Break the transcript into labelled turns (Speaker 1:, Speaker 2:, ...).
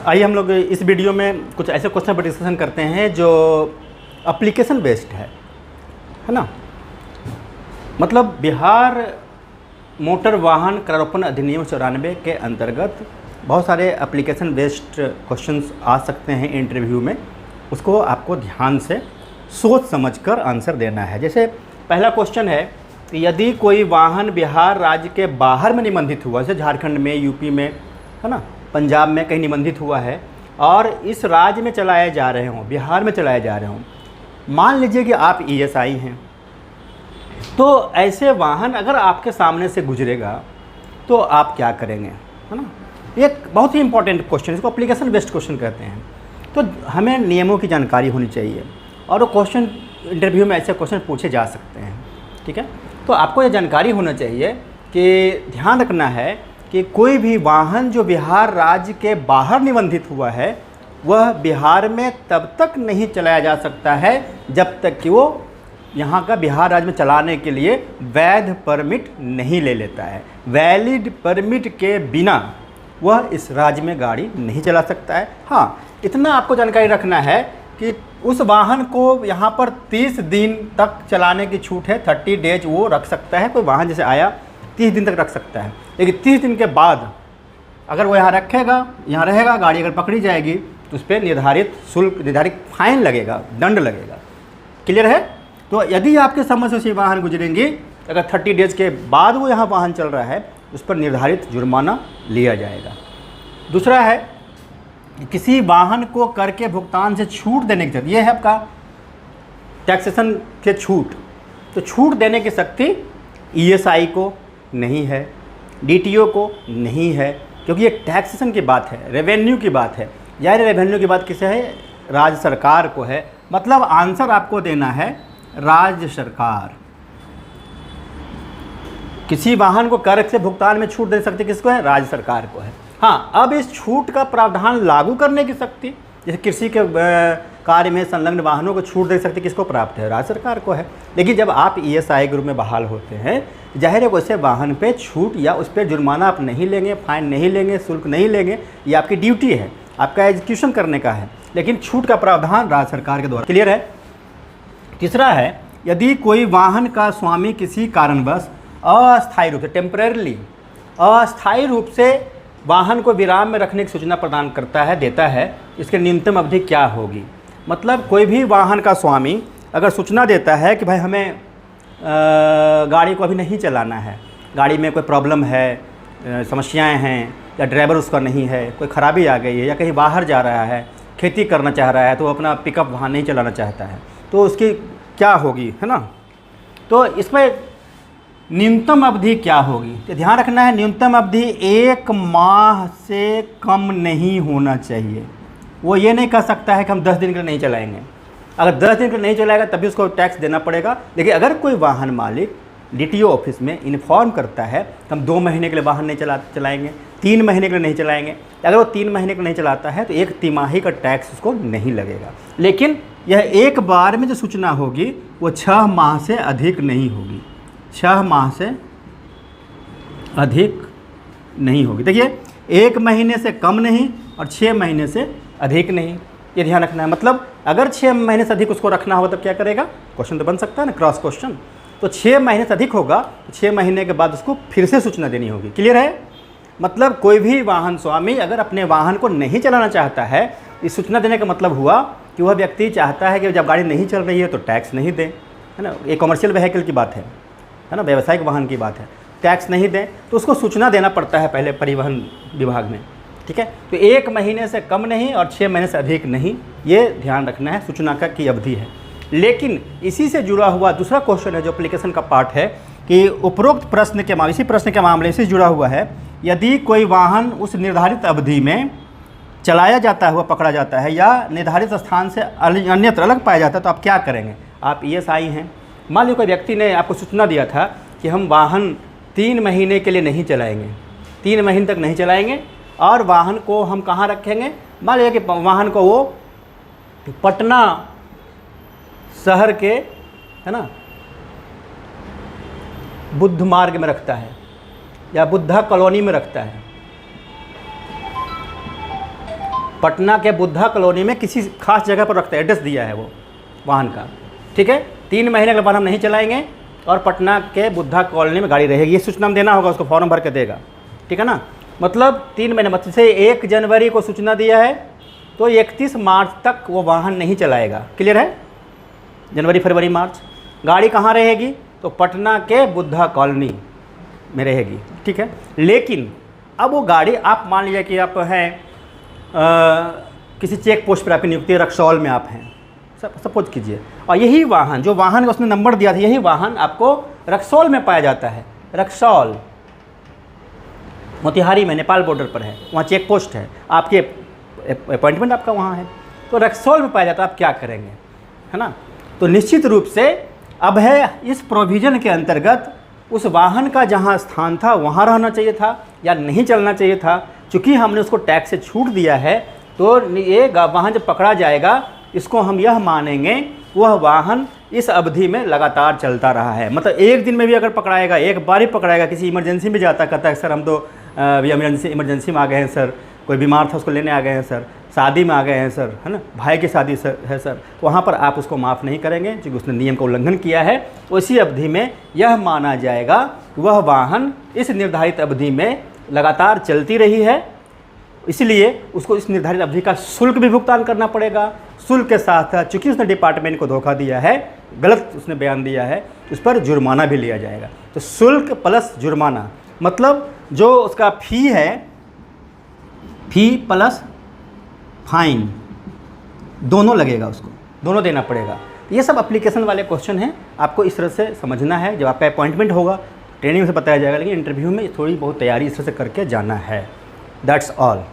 Speaker 1: आइए हम लोग इस वीडियो में कुछ ऐसे क्वेश्चन पर डिस्कशन करते हैं जो एप्लीकेशन बेस्ड है ना। मतलब बिहार मोटर वाहन करारोपण अधिनियम 94 के अंतर्गत बहुत सारे एप्लीकेशन बेस्ड क्वेश्चंस आ सकते हैं इंटरव्यू में। उसको आपको ध्यान से सोच समझकर आंसर देना है। जैसे पहला क्वेश्चन है कि यदि कोई वाहन बिहार राज्य के बाहर में निबंधित हुआ, जैसे झारखंड में, यूपी में, है ना, पंजाब में कहीं निबंधित हुआ है और इस राज्य में चलाए जा रहे हों, बिहार में चलाए जा रहे हों, मान लीजिए कि आप ESI हैं, तो ऐसे वाहन अगर आपके सामने से गुजरेगा तो आप क्या करेंगे, है ना। एक बहुत ही इंपॉर्टेंट क्वेश्चन, इसको एप्लीकेशन बेस्ड क्वेश्चन कहते हैं। तो हमें नियमों की जानकारी होनी चाहिए और वो क्वेश्चन इंटरव्यू में ऐसे क्वेश्चन पूछे जा सकते हैं, ठीक है। तो आपको ये जानकारी होना चाहिए कि ध्यान रखना है कि कोई भी वाहन जो बिहार राज्य के बाहर निबंधित हुआ है वह बिहार में तब तक नहीं चलाया जा सकता है जब तक कि वो यहाँ का बिहार राज्य में चलाने के लिए वैध परमिट नहीं ले लेता है। वैलिड परमिट के बिना वह इस राज्य में गाड़ी नहीं चला सकता है। हाँ, इतना आपको जानकारी रखना है कि उस वाहन को यहाँ पर 30 दिन तक चलाने की छूट है, 30 डेज वो रख सकता है। कोई वाहन जैसे आया 30 दिन तक रख सकता है, लेकिन 30 दिन के बाद अगर वो यहाँ रखेगा, यहाँ रहेगा, गाड़ी अगर पकड़ी जाएगी तो उस पर निर्धारित शुल्क, निर्धारित फाइन लगेगा, दंड लगेगा। क्लियर है। तो यदि आपके समझ से वाहन गुजरेंगे, अगर 30 डेज के बाद वो यहाँ वाहन चल रहा है, उस पर निर्धारित जुर्माना लिया जाएगा। दूसरा है किसी वाहन को कर के भुगतान से छूट देने की शक्ति, ये है आपका टैक्सेशन के छूट। तो छूट देने की शक्ति ESI को नहीं है, DTO को नहीं है, क्योंकि ये टैक्सेशन की बात है, रेवेन्यू की बात है। यार रेवेन्यू की बात किसे है? राज्य सरकार को है। मतलब आंसर आपको देना है राज्य सरकार। किसी वाहन को कर से भुगतान में छूट दे सकती किसको है? राज्य सरकार को है। हाँ, अब इस छूट का प्रावधान लागू करने की शक्ति, जैसे कृषि के कार्य में संलग्न वाहनों को छूट दे सकती किसको प्राप्त है? राज्य सरकार को है। लेकिन जब आप ESI ग्रुप में बहाल होते हैं, जाहिर है वैसे वाहन पे छूट या उस पर जुर्माना आप नहीं लेंगे, फाइन नहीं लेंगे, शुल्क नहीं लेंगे। ये आपकी ड्यूटी है, आपका एग्जीक्यूशन करने का है, लेकिन छूट का प्रावधान राज्य सरकार के द्वारा। क्लियर है। तीसरा है यदि कोई वाहन का स्वामी किसी कारणवश अस्थायी रूप से, टेम्परेरली, अस्थायी रूप से वाहन को विराम में रखने की सूचना प्रदान करता है, देता है, इसकी न्यूनतम अवधि क्या होगी? मतलब कोई भी वाहन का स्वामी अगर सूचना देता है कि भाई हमें गाड़ी को अभी नहीं चलाना है, गाड़ी में कोई प्रॉब्लम है, समस्याएं हैं, या ड्राइवर उसका नहीं है, कोई ख़राबी आ गई है, या कहीं बाहर जा रहा है, खेती करना चाह रहा है, तो अपना पिकअप वाहन नहीं चलाना चाहता है, तो उसकी क्या होगी, है ना। तो इसमें न्यूनतम अवधि क्या होगी? तो ध्यान रखना है, न्यूनतम अवधि 1 माह से कम नहीं होना चाहिए। वो ये नहीं कह सकता है कि हम 10 दिन के लिए नहीं चलाएंगे। अगर 10 दिन के लिए नहीं चलाएगा तभी उसको टैक्स देना पड़ेगा। लेकिन अगर कोई वाहन मालिक DTO ऑफिस में इन्फॉर्म करता है कि हम 2 महीने के लिए वाहन नहीं चलाएंगे, 3 महीने के लिए नहीं चलाएंगे, अगर वो 3 महीने के लिए नहीं चलाता है तो 1 तिमाही का टैक्स उसको नहीं लगेगा। लेकिन यह एक बार में जो सूचना होगी वो 6 माह से अधिक नहीं होगी, 6 माह से अधिक नहीं होगी। देखिए, 1 महीने से कम नहीं और 6 महीने से अधिक नहीं, ये ध्यान रखना है। मतलब अगर 6 महीने से अधिक उसको रखना होगा तब क्या करेगा? क्वेश्चन तो बन सकता है ना, क्रॉस क्वेश्चन। तो 6 महीने से अधिक होगा तो 6 महीने के बाद उसको फिर से सूचना देनी होगी। क्लियर है। मतलब कोई भी वाहन स्वामी अगर अपने वाहन को नहीं चलाना चाहता है, इस सूचना देने का मतलब हुआ कि वह व्यक्ति चाहता है कि जब गाड़ी नहीं चल रही है तो टैक्स नहीं दे, है ना। ये कमर्शियल व्हीकल की बात है ना, व्यावसायिक वाहन की बात है। टैक्स नहीं दें तो उसको सूचना देना पड़ता है पहले परिवहन विभाग में, ठीक है। तो 1 महीने से कम नहीं और 6 महीने से अधिक नहीं, ये ध्यान रखना है, सूचना का की अवधि है। लेकिन इसी से जुड़ा हुआ दूसरा क्वेश्चन है जो एप्लीकेशन का पार्ट है कि उपरोक्त प्रश्न के इसी प्रश्न के मामले से जुड़ा हुआ है। यदि कोई वाहन उस निर्धारित अवधि में चलाया जाता हुआ पकड़ा जाता है या निर्धारित स्थान से अन्यत्र अलग पाया जाता है तो आप क्या करेंगे? आप ESI हैं, मान लीजिए कोई व्यक्ति ने आपको सूचना दिया था कि हम वाहन 3 महीने के लिए नहीं चलाएंगे, 3 महीने तक नहीं चलाएंगे और वाहन को हम कहाँ रखेंगे? मान लीजिए कि वाहन को वो पटना शहर के, है ना, बुद्ध मार्ग में रखता है या बुद्धा कॉलोनी में रखता है। पटना के बुद्धा कॉलोनी में किसी खास जगह पर रखते, एड्रेस दिया है वो वाहन का, ठीक है। 3 महीने के बाद हम नहीं चलाएंगे और पटना के बुद्धा कॉलोनी में गाड़ी रहेगी, ये सूचना हम देना होगा, उसको फॉर्म भर के देगा, ठीक है ना। मतलब 3 महीने, मतलब से 1 जनवरी को सूचना दिया है तो 31 मार्च तक वो वाहन नहीं चलाएगा। क्लियर है? जनवरी, फरवरी, मार्च गाड़ी कहाँ रहेगी? तो पटना के बुद्धा कॉलोनी में रहेगी, ठीक है। लेकिन अब वो गाड़ी, आप मान लीजिए कि आप हैं किसी चेक पोस्ट पर आपकी नियुक्ति, रक्सौल में आप हैं, सपोज कीजिए, और यही वाहन, जो वाहन का उसने नंबर दिया था, यही वाहन आपको रक्सौल में पाया जाता है। रक्सौल मोतिहारी में, नेपाल बॉर्डर पर है, वहाँ चेक पोस्ट है, आपके अपॉइंटमेंट आपका वहाँ है, तो रक्सौल में पाया जाता है, आप क्या करेंगे, है ना। तो निश्चित रूप से अब है, इस प्रोविज़न के अंतर्गत उस वाहन का जहाँ स्थान था वहाँ रहना चाहिए था या नहीं चलना चाहिए था। चूँकि हमने उसको टैक्स से छूट दिया है तो ये वाहन जब पकड़ा जाएगा, इसको हम यह मानेंगे वह वाहन इस अवधि में लगातार चलता रहा है। मतलब एक दिन में भी अगर पकड़ाएगा, एक बार ही पकड़ाएगा, किसी इमरजेंसी में जाता, कहता है सर हम तो अभी इमरजेंसी में आ गए हैं सर, कोई बीमार था उसको लेने आ गए हैं सर, शादी में आ गए हैं सर, है ना, भाई की शादी सर है सर, तो वहाँ पर आप उसको माफ़ नहीं करेंगे क्योंकि उसने नियम का उल्लंघन किया है। उसी अवधि में यह माना जाएगा वह वाहन इस निर्धारित अवधि में लगातार चलती रही है, इसलिए उसको इस निर्धारित अवधि का शुल्क भी भुगतान करना पड़ेगा। शुल्क के साथ चूँकि उसने डिपार्टमेंट को धोखा दिया है, गलत उसने बयान दिया है, उस पर जुर्माना भी लिया जाएगा। तो शुल्क प्लस जुर्माना, मतलब जो उसका फ़ी है, फ़ी प्लस फाइन, दोनों लगेगा, उसको दोनों देना पड़ेगा। ये सब एप्लीकेशन वाले क्वेश्चन हैं, आपको इस तरह से समझना है। जब आपका अपॉइंटमेंट होगा ट्रेनिंग से बताया जाएगा, लेकिन इंटरव्यू में थोड़ी बहुत तैयारी इस तरह से करके जाना है। That's all.